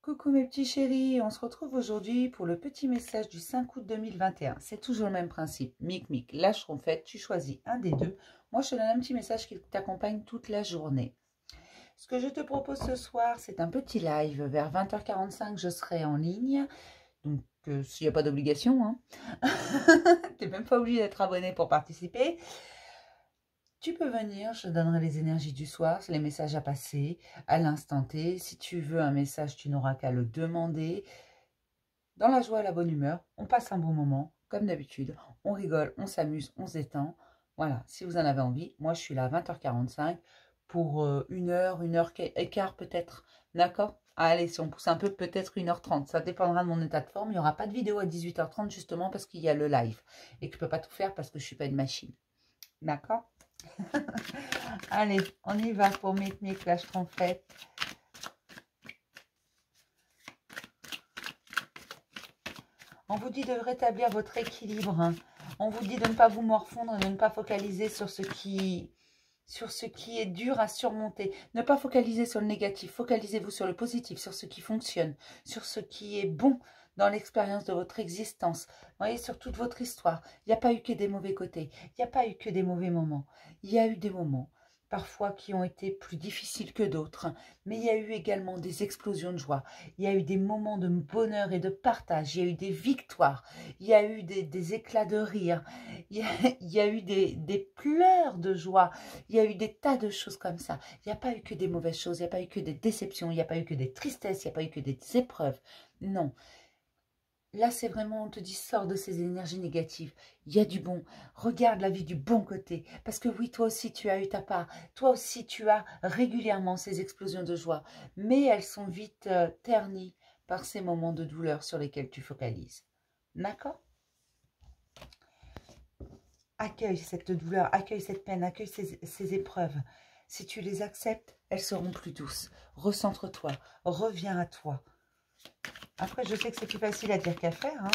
Coucou mes petits chéris, on se retrouve aujourd'hui pour le petit message du 5 août 2021. C'est toujours le même principe, mic, lâche trompette, tu choisis un des deux. Moi je te donne un petit message qui t'accompagne toute la journée. Ce que je te propose ce soir, c'est un petit live. Vers 20h45, je serai en ligne. Donc s'il n'y a pas d'obligation, hein. Tu n'es même pas obligé d'être abonné pour participer. Tu peux venir, je te donnerai les énergies du soir, les messages à passer à l'instant T. Si tu veux un message, tu n'auras qu'à le demander. Dans la joie et la bonne humeur, on passe un bon moment, comme d'habitude. On rigole, on s'amuse, on se détend. Voilà, si vous en avez envie, moi je suis là à 20h45 pour une heure et quart peut-être. D'accord? Allez, si on pousse un peu, peut-être 1h30. Ça dépendra de mon état de forme. Il n'y aura pas de vidéo à 18h30 justement parce qu'il y a le live. Et que je ne peux pas tout faire parce que je ne suis pas une machine. D'accord? Allez, on y va pour Mic Lâche Trompette. On vous dit de rétablir votre équilibre. Hein. On vous dit de ne pas vous morfondre et de ne pas focaliser sur ce qui est dur à surmonter. Ne pas focaliser sur le négatif. Focalisez-vous sur le positif, sur ce qui fonctionne, sur ce qui est bon dans l'expérience de votre existence. Vous voyez, sur toute votre histoire. Il n'y a pas eu que des mauvais côtés. Il n'y a pas eu que des mauvais moments. Il y a eu des moments, parfois qui ont été plus difficiles que d'autres. Mais il y a eu également des explosions de joie. Il y a eu des moments de bonheur et de partage. Il y a eu des victoires. Il y a eu des éclats de rire. Il y a eu des pleurs de joie. Il y a eu des tas de choses comme ça. Il n'y a pas eu que des mauvaises choses. Il n'y a pas eu que des déceptions. Il n'y a pas eu que des tristesses. Il n'y a pas eu que des épreuves. Non. Là, c'est vraiment, on te dit, sors de ces énergies négatives. Il y a du bon. Regarde la vie du bon côté. Parce que oui, toi aussi, tu as eu ta part. Toi aussi, tu as régulièrement ces explosions de joie. Mais elles sont vite ternies par ces moments de douleur sur lesquels tu focalises. D'accord? Accueille cette douleur, accueille cette peine, accueille ces épreuves. Si tu les acceptes, elles seront plus douces. Recentre-toi, reviens à toi. Après, je sais que c'est plus facile à dire qu'à faire. Hein.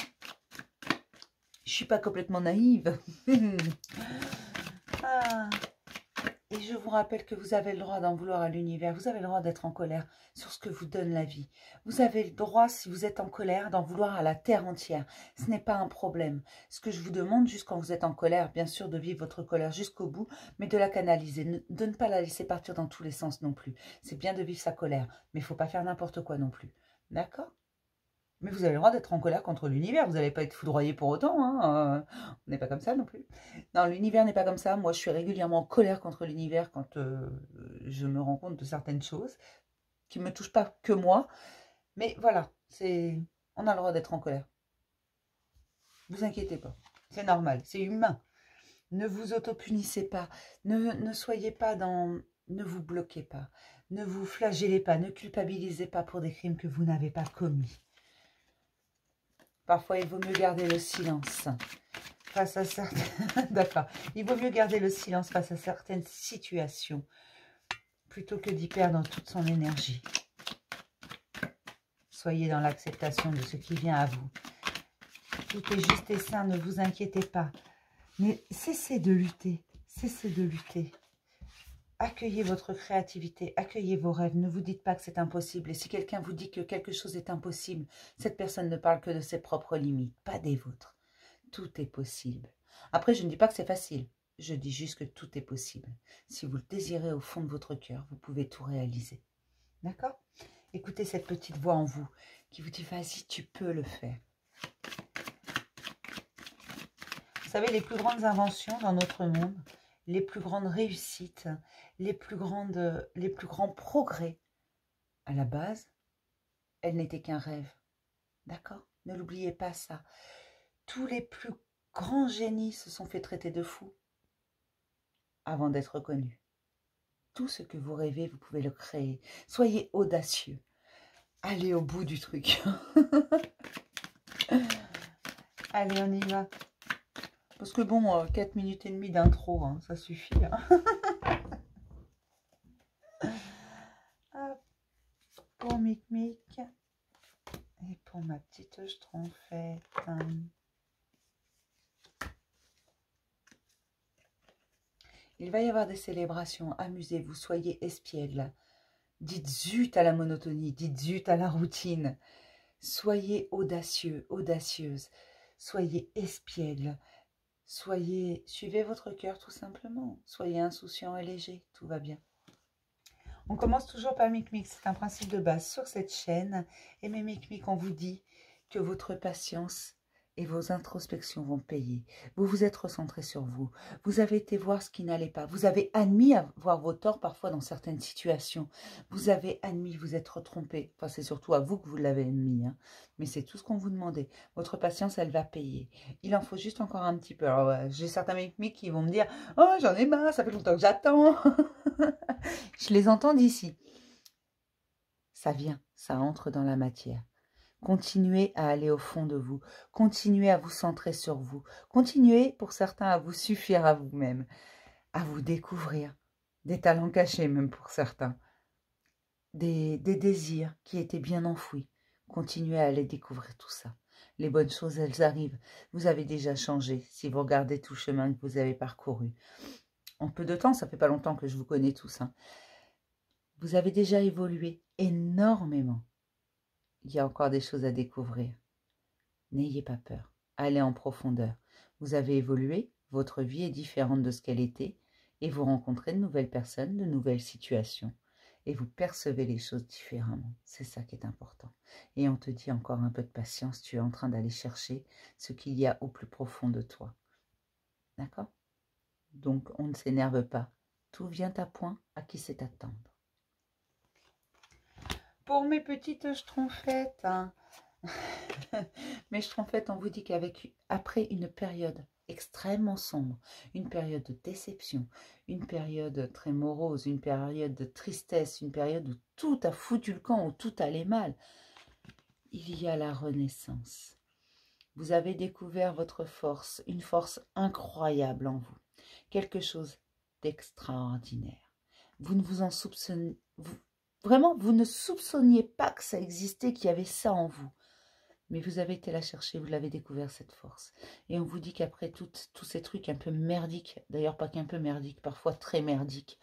Je ne suis pas complètement naïve. Ah. Et je vous rappelle que vous avez le droit d'en vouloir à l'univers. Vous avez le droit d'être en colère sur ce que vous donne la vie. Vous avez le droit, si vous êtes en colère, d'en vouloir à la terre entière. Ce n'est pas un problème. Ce que je vous demande, juste quand vous êtes en colère, bien sûr, de vivre votre colère jusqu'au bout, mais de la canaliser. De ne pas la laisser partir dans tous les sens non plus. C'est bien de vivre sa colère, mais il ne faut pas faire n'importe quoi non plus. D'accord ? Mais vous avez le droit d'être en colère contre l'univers. Vous n'allez pas être foudroyé pour autant. Hein. On n'est pas comme ça non plus. Non, l'univers n'est pas comme ça. Moi, je suis régulièrement en colère contre l'univers quand je me rends compte de certaines choses qui ne me touchent pas que moi. Mais voilà, on a le droit d'être en colère. Ne vous inquiétez pas. C'est normal, c'est humain. Ne vous auto-punissez pas. Ne soyez pas dans... Ne vous bloquez pas. Ne vous flagellez pas. Ne culpabilisez pas pour des crimes que vous n'avez pas commis. Parfois, il vaut mieux garder le silence face à certaines... D'accord. Il vaut mieux garder le silence face à certaines situations plutôt que d'y perdre toute son énergie. Soyez dans l'acceptation de ce qui vient à vous. Tout est juste et sain, ne vous inquiétez pas. Mais cessez de lutter. Cessez de lutter. Accueillez votre créativité, accueillez vos rêves. Ne vous dites pas que c'est impossible. Et si quelqu'un vous dit que quelque chose est impossible, cette personne ne parle que de ses propres limites, pas des vôtres. Tout est possible. Après, je ne dis pas que c'est facile. Je dis juste que tout est possible. Si vous le désirez au fond de votre cœur, vous pouvez tout réaliser. D'accord? Écoutez cette petite voix en vous qui vous dit, vas-y, tu peux le faire. Vous savez, les plus grandes inventions dans notre monde, les plus grandes réussites, les plus grands progrès, à la base, elles n'étaient qu'un rêve. D'accord? Ne l'oubliez pas ça. Tous les plus grands génies se sont fait traiter de fous avant d'être reconnus. Tout ce que vous rêvez, vous pouvez le créer. Soyez audacieux. Allez au bout du truc. Allez, on y va. Parce que bon, 4 minutes et demie d'intro, hein, ça suffit. Hein. Pour Mic et pour ma petite schtroumpfette. Il va y avoir des célébrations. Amusez-vous, soyez espiègles. Dites zut à la monotonie, dites zut à la routine. Soyez audacieux, audacieuse. Soyez espiègle. Suivez votre cœur tout simplement. Soyez insouciant et léger, tout va bien. On commence toujours par Micmic, c'est un principe de base sur cette chaîne. Et mes Micmic, on vous dit que votre patience et vos introspections vont payer. Vous vous êtes recentré sur vous. Vous avez été voir ce qui n'allait pas. Vous avez admis avoir vos torts parfois dans certaines situations. Vous avez admis vous être trompé. Enfin, c'est surtout à vous que vous l'avez admis. Hein. Mais c'est tout ce qu'on vous demandait. Votre patience, elle va payer. Il en faut juste encore un petit peu. Alors, j'ai certains Micmic qui vont me dire « Oh, j'en ai marre, ça fait longtemps que j'attends. » Je les entends d'ici. Ça vient, ça entre dans la matière. Continuez à aller au fond de vous. Continuez à vous centrer sur vous. Continuez, pour certains, à vous suffire à vous-même, à vous découvrir. Des talents cachés, même pour certains. Des désirs qui étaient bien enfouis. Continuez à aller découvrir tout ça. Les bonnes choses, elles arrivent. Vous avez déjà changé, si vous regardez tout le chemin que vous avez parcouru. En peu de temps, ça fait pas longtemps que je vous connais tous. Hein. Vous avez déjà évolué énormément. Il y a encore des choses à découvrir. N'ayez pas peur. Allez en profondeur. Vous avez évolué, votre vie est différente de ce qu'elle était, et vous rencontrez de nouvelles personnes, de nouvelles situations, et vous percevez les choses différemment. C'est ça qui est important. Et on te dit encore un peu de patience, tu es en train d'aller chercher ce qu'il y a au plus profond de toi. D'accord? Donc, on ne s'énerve pas. Tout vient à point, à qui c'est attendre. Pour mes petites schtroumpfettes, hein. Mes schtroumpfettes, on vous dit qu'après une période extrêmement sombre, une période de déception, une période très morose, une période de tristesse, une période où tout a foutu le camp, où tout allait mal, il y a la renaissance. Vous avez découvert votre force, une force incroyable en vous, quelque chose d'extraordinaire. Vous ne vous en soupçonnez, vraiment, vous ne soupçonniez pas que ça existait, qu'il y avait ça en vous. Mais vous avez été la chercher, vous l'avez découvert, cette force. Et on vous dit qu'après tous ces trucs un peu merdiques, d'ailleurs pas qu'un peu merdiques, parfois très merdiques,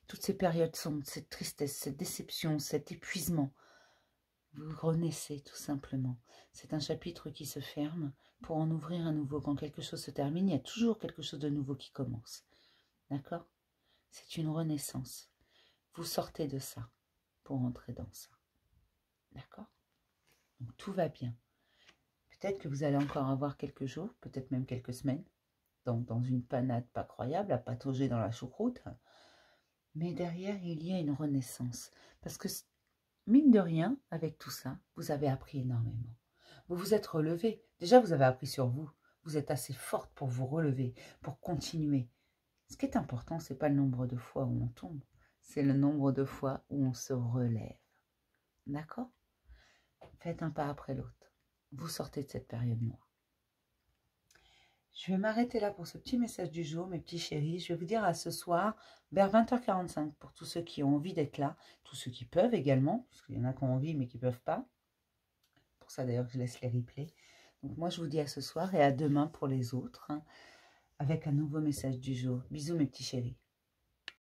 toutes ces périodes sombres, cette tristesse, cette déception, cet épuisement, vous renaissez tout simplement. C'est un chapitre qui se ferme pour en ouvrir un nouveau. Quand quelque chose se termine, il y a toujours quelque chose de nouveau qui commence. D'accord? C'est une renaissance. Vous sortez de ça pour entrer dans ça. D'accord? Donc tout va bien. Peut-être que vous allez encore avoir quelques jours, peut-être même quelques semaines, dans une panade pas croyable, à patauger dans la choucroute. Mais derrière, il y a une renaissance. Parce que, mine de rien, avec tout ça, vous avez appris énormément. Vous vous êtes relevé. Déjà, vous avez appris sur vous. Vous êtes assez forte pour vous relever, pour continuer. Ce qui est important, ce n'est pas le nombre de fois où on tombe, c'est le nombre de fois où on se relève. D'accord? Faites un pas après l'autre. Vous sortez de cette période noire. Je vais m'arrêter là pour ce petit message du jour, mes petits chéris. Je vais vous dire à ce soir, vers 20h45, pour tous ceux qui ont envie d'être là, tous ceux qui peuvent également, parce qu'il y en a qui ont envie mais qui ne peuvent pas. Pour ça d'ailleurs que je laisse les replays. Donc moi je vous dis à ce soir et à demain pour les autres, hein, avec un nouveau message du jour. Bisous mes petits chéris.